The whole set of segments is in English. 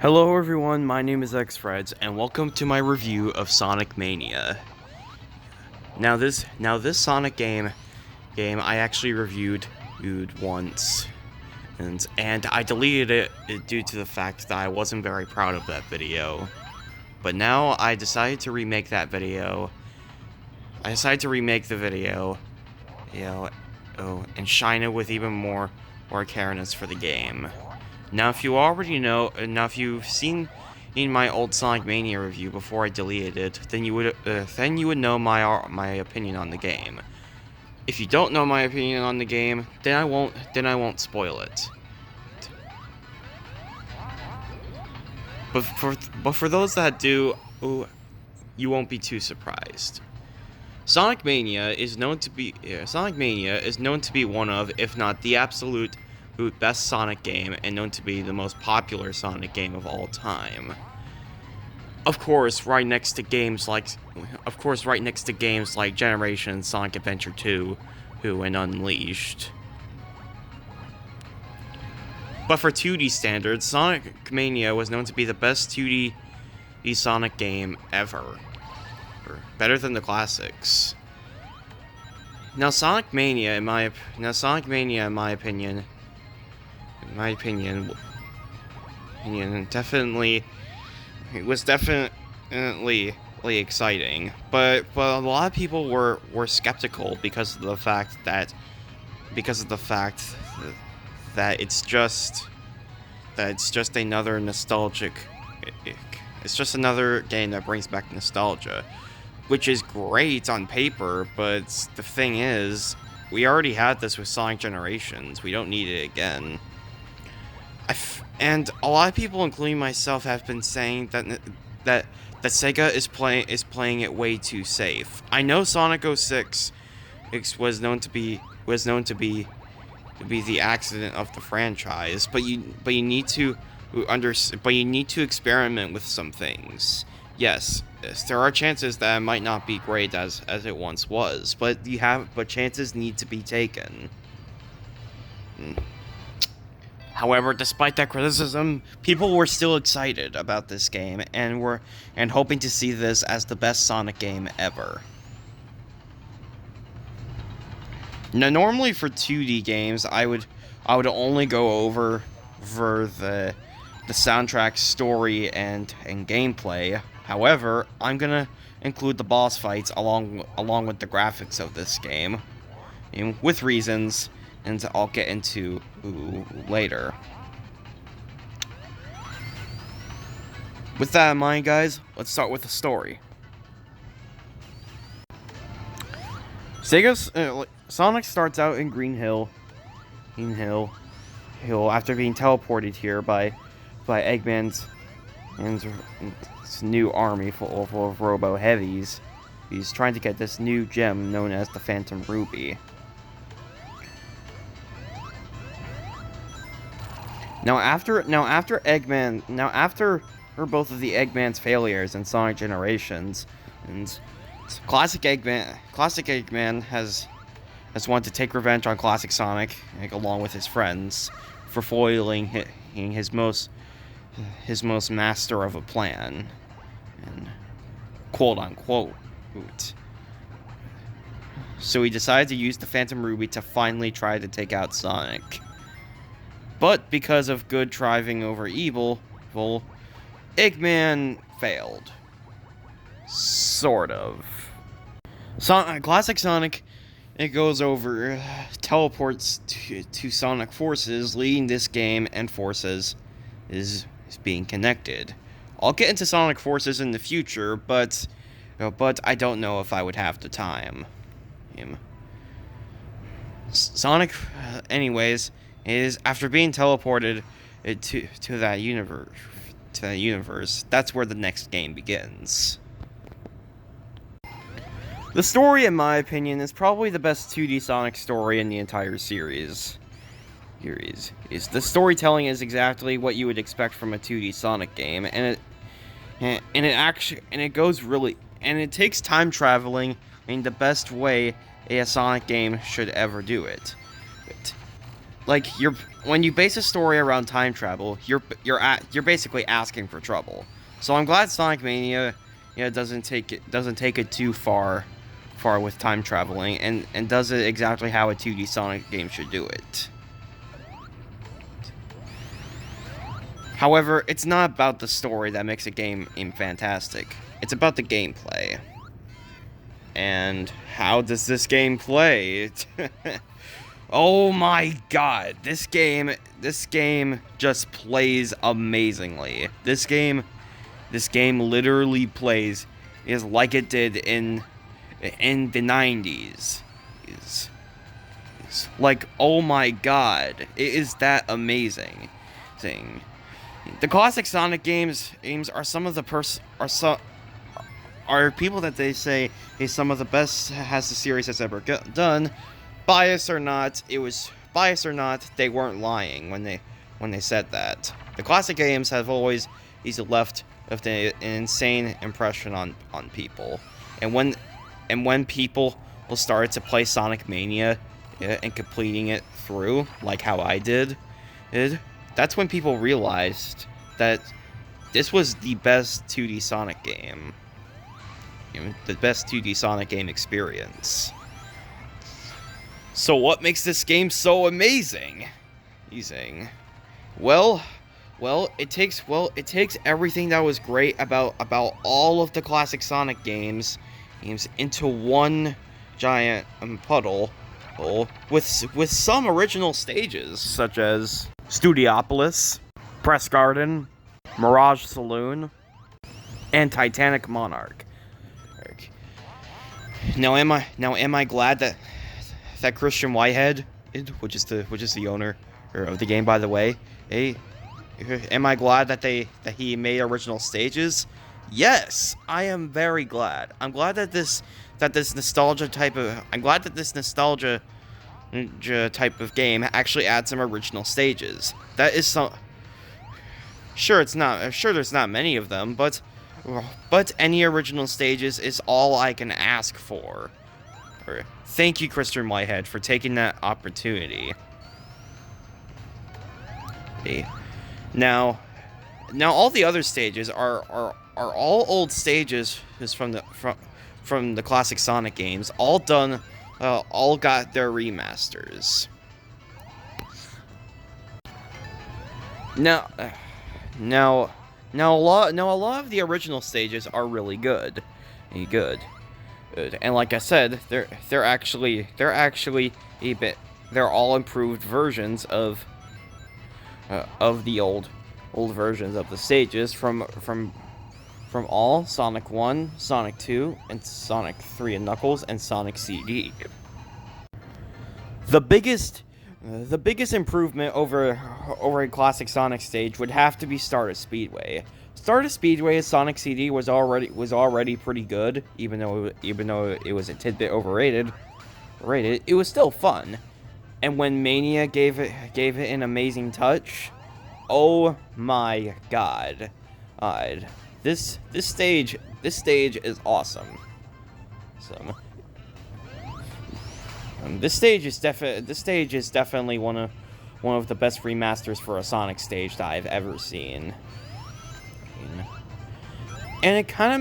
Hello everyone, my name is XFreds, and welcome to my review of Sonic Mania. Now this Sonic game I actually reviewed once, and I deleted it due to the fact that I wasn't very proud of that video. But now I decided to remake that video. I decided to remake the video, and shine it with even more careness for the game. Now, if you already know, if you've seen my old Sonic Mania review before I deleted it, then you would know my opinion on the game. If you don't know my opinion on the game, then I won't spoil it. But for those that do, you won't be too surprised. Sonic Mania is known to be one of, if not the absolute best Sonic game, and known to be the most popular Sonic game of all time. Of course, right next to games like Generation, Sonic Adventure 2, and Unleashed. But for 2D standards, Sonic Mania was known to be the best 2D Sonic game ever. Better than the classics. Now, Sonic Mania, in my opinion, was definitely exciting, but a lot of people were skeptical because of the fact that it's just another nostalgic. It's just another game that brings back nostalgia, which is great on paper, but the thing is, we already had this with Sonic Generations. We don't need it again. And a lot of people, including myself, have been saying that Sega is playing it way too safe. I know Sonic 06 was known to be the accident of the franchise, but you need to experiment with some things. Yes, there are chances that it might not be great as it once was, but chances need to be taken. However, despite that criticism, people were still excited about this game and hoping to see this as the best Sonic game ever. Now, normally for 2D games, I would only go over the soundtrack, story, and gameplay. However, I'm gonna include the boss fights along with the graphics of this game, with reasons, and I'll get into later. With that in mind, guys, let's start with the story. Sonic starts out in Green Hill after being teleported here by Eggman's new army full of Robo Heavies. He's trying to get this new gem known as the Phantom Ruby. Now after both of the Eggman's failures in Sonic Generations, and Classic Eggman has wanted to take revenge on Classic Sonic, along with his friends, for foiling his most master of a plan, and quote unquote. So he decided to use the Phantom Ruby to finally try to take out Sonic. But because of good driving over evil, Eggman failed. Sort of. Classic Sonic, it goes over, teleports to Sonic Forces, leading this game and Forces is being connected. I'll get into Sonic Forces in the future, but I don't know if I would have the time. Sonic, anyways, is after being teleported to that universe. That's where the next game begins. The story, in my opinion, is probably the best 2D Sonic story in the entire series. The storytelling is exactly what you would expect from a 2D Sonic game, and it takes time traveling in the best way a Sonic game should ever do it. like, when you base a story around time travel, you're basically asking for trouble. So I'm glad Sonic Mania, doesn't take it too far with time traveling, and does it exactly how a 2D Sonic game should do it. However, it's not about the story that makes a game fantastic. It's about the gameplay. And how does this game play? Oh my god, this game just plays amazingly. This game literally plays is like it did in the 90s. Is like, oh my god, it is that amazing. The classic Sonic games are some of the are people that they say is some of the best has the series has ever done. Bias or not, they weren't lying when they said that. The classic games have always left an insane impression on people. And when people will start to play Sonic Mania and completing it through, like how I did, that's when people realized that this was the best 2D Sonic game. The best 2D Sonic game experience. So what makes this game so amazing? Well, it takes everything that was great about all of the classic Sonic games into one giant puddle with some original stages such as Studiopolis, Press Garden, Mirage Saloon, and Titanic Monarch. Now am I glad that Christian Whitehead, which is the owner of the game, by the way, am I glad that he made original stages? Yes, I am very glad. I'm glad that this nostalgia type of game actually adds some original stages. That is some. Sure, there's not many of them, but any original stages is all I can ask for. Thank you, Christian Whitehead, for taking that opportunity. Now all the other stages are all old stages from the classic Sonic games, all done, all got their remasters. Now a lot of the original stages are really good. And like I said, they're actually they're all improved versions of the old versions of the stages from all Sonic 1, Sonic 2, and Sonic 3 and Knuckles, and Sonic CD. The biggest improvement over a classic Sonic stage would have to be Stardust Speedway. Stardust Speedway as Sonic CD was already pretty good, even though it was a tidbit overrated. It was still fun, and when Mania gave it an amazing touch, oh my god, this stage is awesome. This stage is definitely one of the best remasters for a Sonic stage that I've ever seen. And it kind of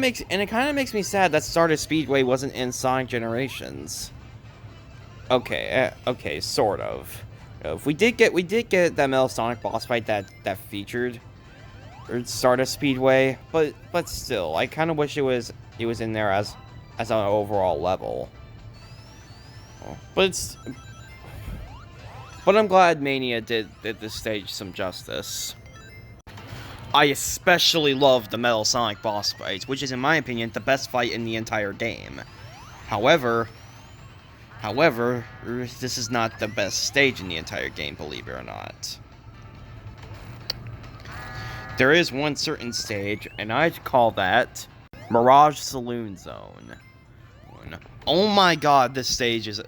makes me sad that Stardust Speedway wasn't in Sonic Generations. Okay, sort of. We did get that Metal Sonic boss fight that featured Stardust Speedway, but still, I kind of wish it was in there as an overall level. But I'm glad Mania did this stage some justice. I especially love the Metal Sonic boss fight, which is, in my opinion, the best fight in the entire game. However, this is not the best stage in the entire game, believe it or not. There is one certain stage, and I'd call that Mirage Saloon Zone. Oh my god, this stage is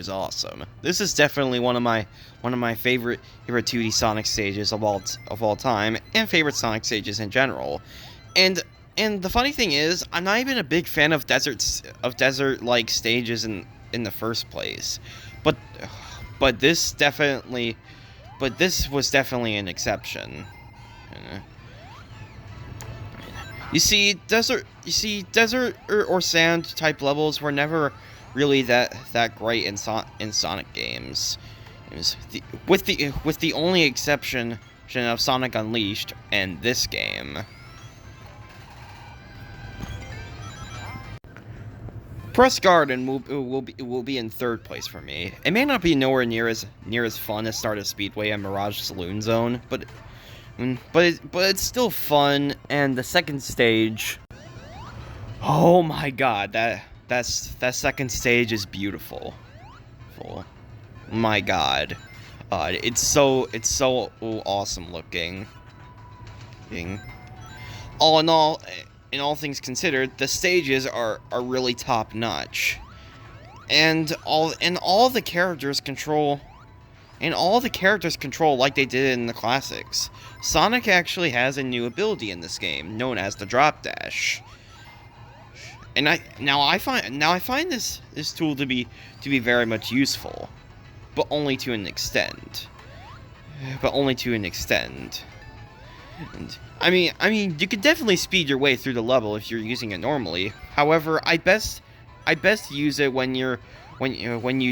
awesome. This is definitely one of my favorite 2D Sonic stages of all time, and favorite Sonic stages in general. And the funny thing is, I'm not even a big fan of desert-like stages in the first place. But but this was definitely an exception. You see, desert or sand type levels were never really that great in Sonic games. It was with the only exception of Sonic Unleashed and this game. Press Garden will be in third place for me. It may not be nowhere near as fun as Stardust Speedway and Mirage Saloon Zone, but it's still fun. And the second stage, oh my god, that second stage is beautiful. My god, it's so awesome looking. All in all things considered, the stages are really top notch, and all the characters control like they did in the classics. Sonic actually has a new ability in this game known as the drop dash, and I find this tool to be very much useful, but only to an extent. And I mean, you could definitely speed your way through the level if you're using it normally. However, I best use it when you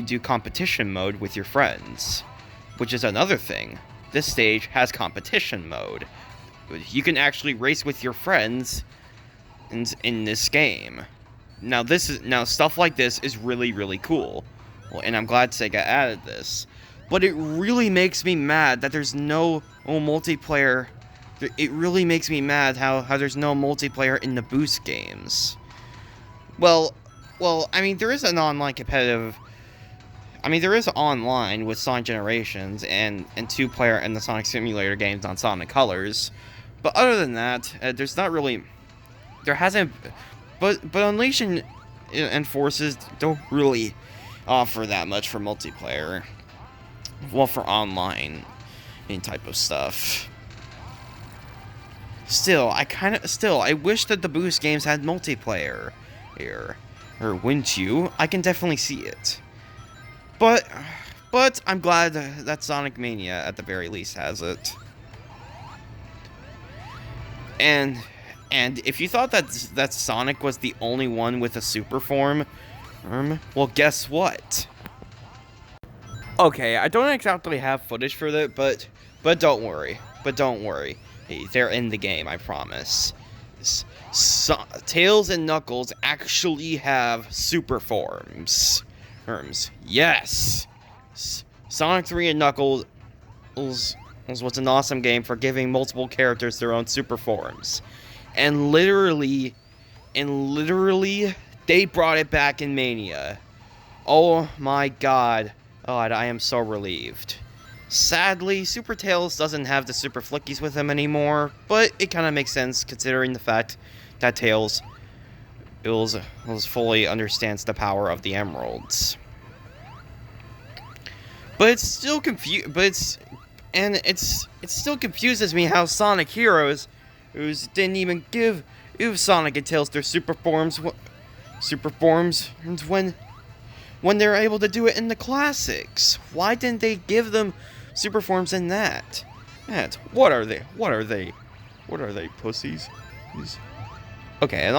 do competition mode with your friends, which is another thing. This stage has competition mode. You can actually race with your friends in this game. Now stuff like this is really cool. Well, and I'm glad Sega added this. But it really makes me mad that there's no multiplayer. It really makes me mad how there's no multiplayer in the Boost games. Well, I mean, there is an online competitive. I mean, there is online with Sonic Generations and 2-player and the Sonic Simulator games on Sonic Colors. But other than that, there's not really. There hasn't. But Unleash and Forces don't really offer that much for multiplayer. Well, for online type of stuff. Still, I wish that the Boost games had multiplayer here. Or wouldn't you? I can definitely see it. But I'm glad that Sonic Mania, at the very least, has it. And if you thought that Sonic was the only one with a super form, well, guess what? Okay, I don't exactly have footage for that, but don't worry. Hey, they're in the game, I promise. Tails and Knuckles actually have super forms. Yes! Sonic 3 and Knuckles was an awesome game for giving multiple characters their own super forms. And literally, they brought it back in Mania. Oh my god. I am so relieved. Sadly, Super Tails doesn't have the Super Flickies with him anymore, but it kind of makes sense considering the fact that Tails fully understands the power of the Emeralds. But it's still it still confuses me how Sonic Heroes didn't even give Sonic and Tails their super forms when they're able to do it in the classics. Why didn't they give them super forms in that? What are they, pussies? Okay, in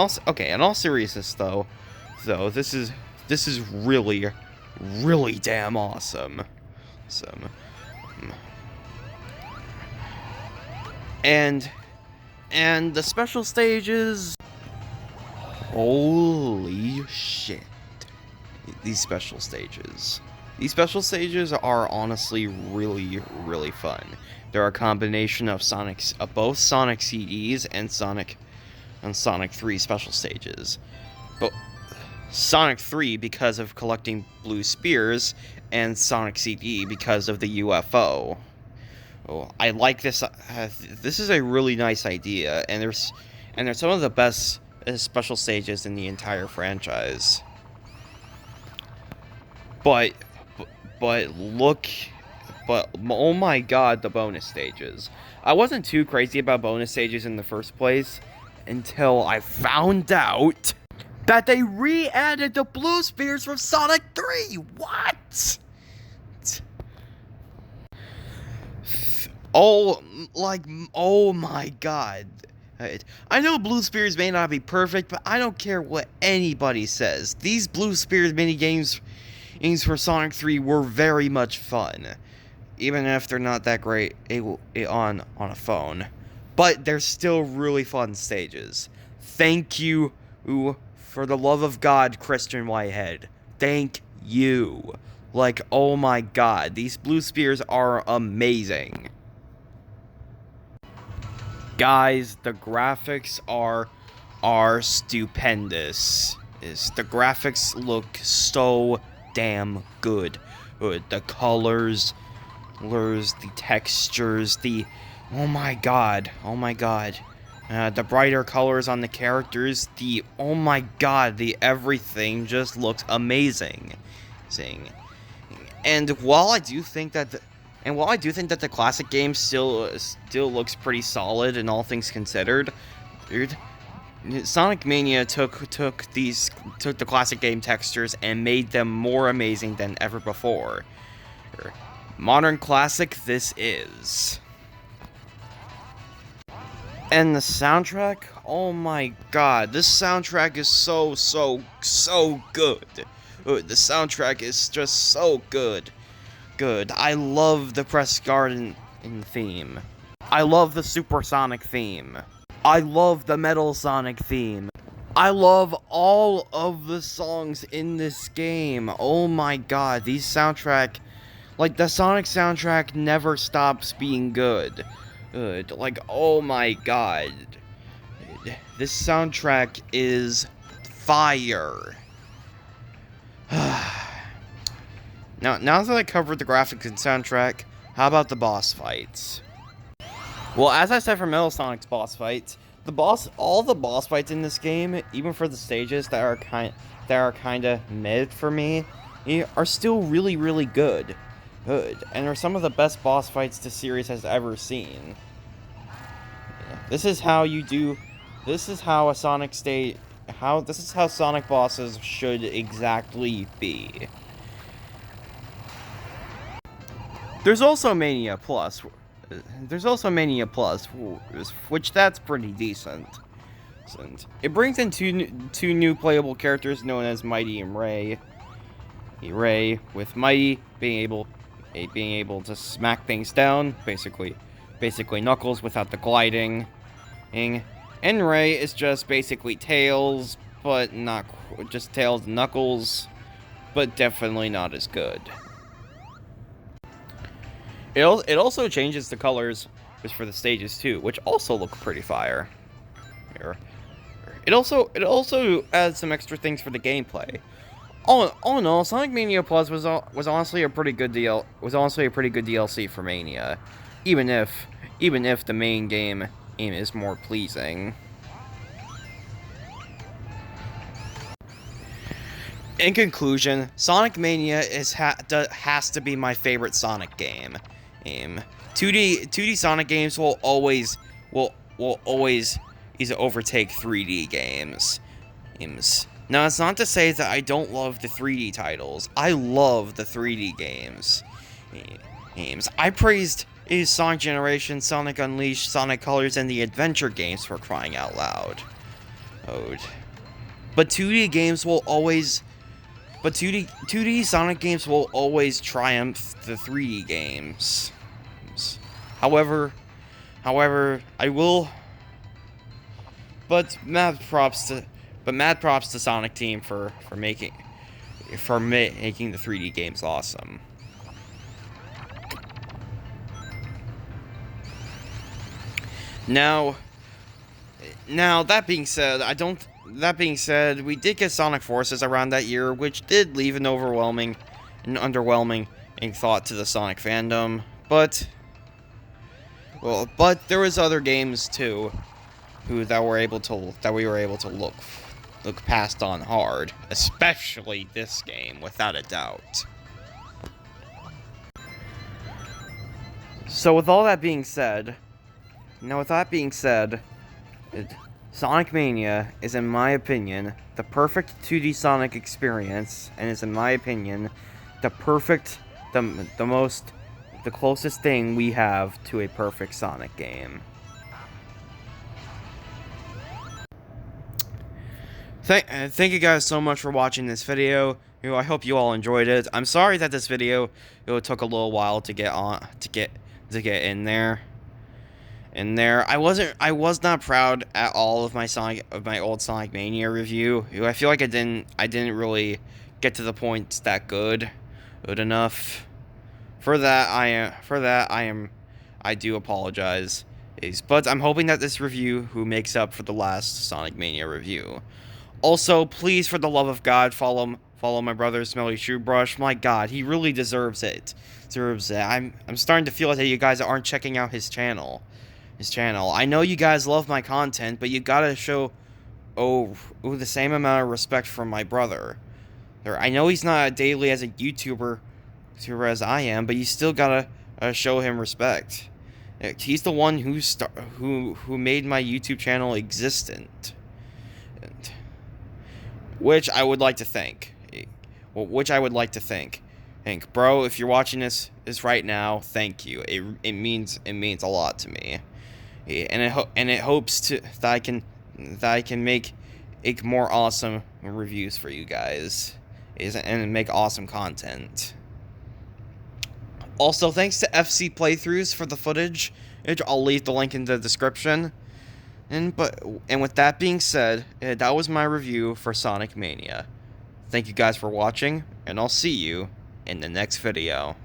all seriousness though, this is really damn awesome. And the special stages, holy shit. These special stages are honestly really fun. They're a combination of both Sonic CDs and Sonic 3 special stages. But Sonic 3 because of collecting blue spears, and Sonic CD because of the UFO. Oh, I like this. This is a really nice idea, and there's some of the best special stages in the entire franchise. But oh my god, the bonus stages. I wasn't too crazy about bonus stages in the first place until I found out that they re-added the blue spears from Sonic 3. What? Oh, like, oh my god. I know Blue Spears may not be perfect, but I don't care what anybody says. These Blue Spears minigames for Sonic 3 were very much fun. Even if they're not that great on a phone. But they're still really fun stages. Thank you, for the love of God, Christian Whitehead. Thank you. Like, oh my god, these Blue Spears are amazing. Guys, the graphics are stupendous. The graphics look so damn good. The colors, the textures, oh my god, the brighter colors on the characters, oh my god, the everything just looks amazing. And while I do think that the classic game still looks pretty solid in all things considered, dude, Sonic Mania took the classic game textures and made them more amazing than ever before. Modern classic this is. And the soundtrack, oh my god, this soundtrack is so good. The soundtrack is just so good. I love the Press Garden theme. I love the Supersonic theme. I love the Metal Sonic theme. I love all of the songs in this game. Oh my god, these soundtrack, like the Sonic soundtrack never stops being good. Like, oh my god. This soundtrack is fire. Now that I covered the graphics and soundtrack, how about the boss fights? Well, as I said for Metal Sonic's boss fights, all the boss fights in this game, even for the stages that are kind of mid for me, are still really good. And are some of the best boss fights the series has ever seen. This is how Sonic bosses should exactly be. There's also Mania Plus, which that's pretty decent. It brings in two new playable characters known as Mighty and Ray. With Mighty being able to smack things down, basically Knuckles without the gliding. And Ray is just basically Tails, but not just Tails and Knuckles, but definitely not as good. It also changes the colors for the stages too, which also look pretty fire. It also adds some extra things for the gameplay. All in all, Sonic Mania Plus was honestly a pretty good DLC for Mania, even if the main game is more pleasing. In conclusion, Sonic Mania has to be my favorite Sonic game. 2D Sonic games will always overtake 3D games. Now, it's not to say that I don't love the 3D titles. I love the 3D games. I praised Sonic Generation, Sonic Unleashed, Sonic Colors, and the adventure games for crying out loud. But 2D Sonic games will always triumph the 3D games. However, I will. But mad props to Sonic Team for making the 3D games awesome. Now that being said, we did get Sonic Forces around that year, which did leave an underwhelming thought to the Sonic fandom. But there was other games too, that we were able to look past on hard, especially this game, without a doubt. So with all that being said, Sonic Mania is, in my opinion, the perfect 2D Sonic experience, and is, in my opinion, the most the closest thing we have to a perfect Sonic game. Thank you guys so much for watching this video. I hope you all enjoyed it. I'm sorry that this video took a little while to get in there. I was not proud at all of my old Sonic Mania review. I feel like I didn't really get to the points that good enough. For that I do apologize. But I'm hoping that this review makes up for the last Sonic Mania review. Also, please, for the love of God, follow my brother Smelly Shoebrush. My God, he really deserves it. I'm starting to feel like you guys aren't checking out his channel. I know you guys love my content, but you gotta show the same amount of respect from my brother. I know he's not as daily as a YouTuber as I am, but you still gotta show him respect. He's the one who made my YouTube channel existent. Which I would like to thank. Bro, if you're watching this right now, thank you. It means a lot to me. And it hopes that I can make more awesome reviews for you guys. And make awesome content. Also, thanks to FC Playthroughs for the footage. I'll leave the link in the description. And with that being said, that was my review for Sonic Mania. Thank you guys for watching, and I'll see you in the next video.